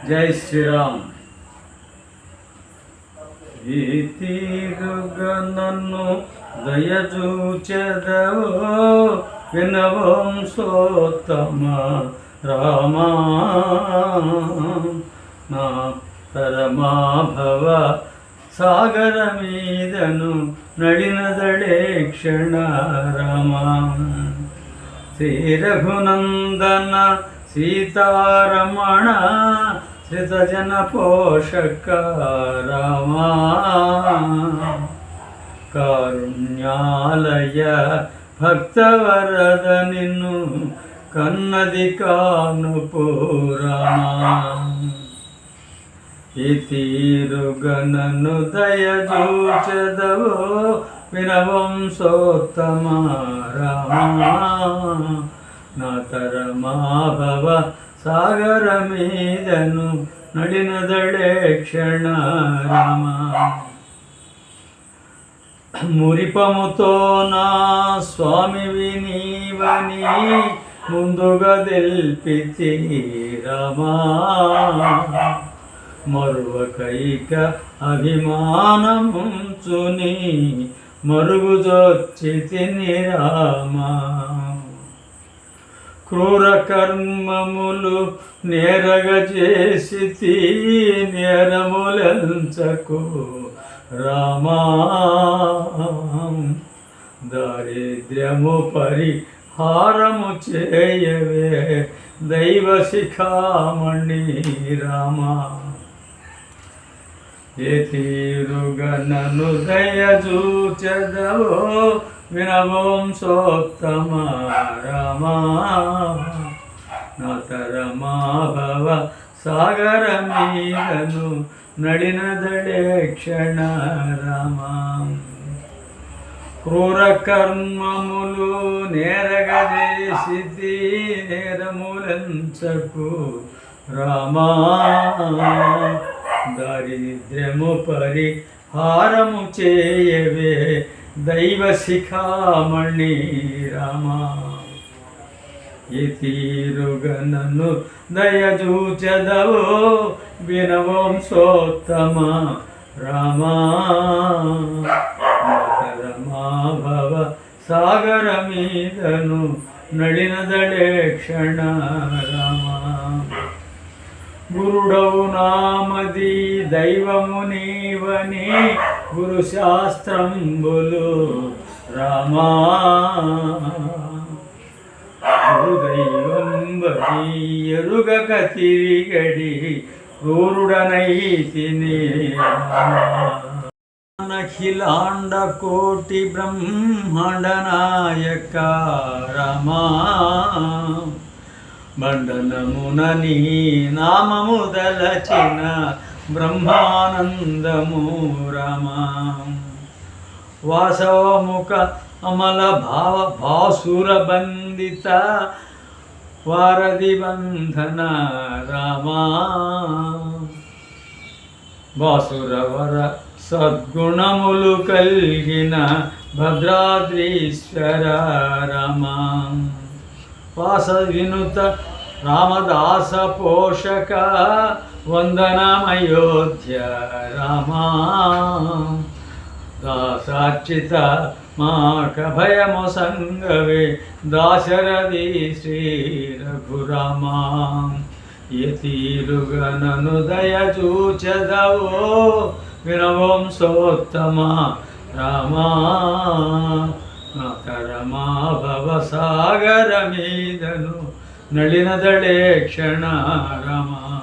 జై శ్రీరామ్. ఈ తీరుగా నన్ను దయచూచెదవో వినవంశోత్తమ రామా. నా తరమాభవ సాగర మీదను నడినదడే క్షణ రామా. శ్రీ రఘునందన సీతారమణ శ్రితజన పోషక రామా. కారుణ్యాలయ భక్తవరద నిన్ను కన్నది కానుపు రామా. ఈ తీరుగనను దయచూచెదవో వినవంశోత్తమ రామా. నా తరమాభవ సాగర మీదను నడినదడే క్షణ రామా. మురిపముతో నా స్వామివి నీవని ముందుగా తెల్పితి రామా. మరువకైక అభిమానముంచుని మరుగుజొచ్చితిని రామా. క్రూర కర్మములు నేరగజేసితి నేరములంచకు రామా. దారిద్ర్యము పరిహారము చేయవే దైవ శిఖామణి రామా. ఏ తీరుగా నన్ను దయచూచెదవో వినవంశోత్తమ రామా. నా తరమాభవ సాగర మీదను నడినదడే క్షణ రామా. క్రూర కర్మములు నేరగజేసితి నేరములంచకు రామా. దారిద్ర్యము పరిహారము చేయవే దైవ శిఖామణి రామా. ఈ తీరుగా నన్ను దయచూచెదవో వినవంశోత్తమ రామా. రమాభవ సాగర మీదను నడినదడే క్షణ రామా. గురుడవు నామది దైవము నీవని గురు శాస్త్రంబులు రామా. గురుదైవంబది ఎరుగక తిరిగడి క్రూరుడనైతిని రామా. అఖిలాండ కోటి బ్రహ్మాండ నాయక రామా. మండనమున నీ నామము దలచిన బ్రహ్మానందము రామా. వాసవముఖ అమల భాసుర బందిత వారధి బంధన రామా. వాసురవర సద్గుణములు కలిగిన భద్రాద్రీశ్వర రామా. వాస వినుత రామదాస పోషక వందనమయోధ్య రామా. దాసార్చిత మాక భయము సంగవే దాశరథి శ్రీ రఘురామా. ఏ తీరుగా నన్ను దయచూచెదవో వినవంశోత్తమ రామా. నా తరమాభవ సాగర మీదను నడినదడే క్షణ రామా.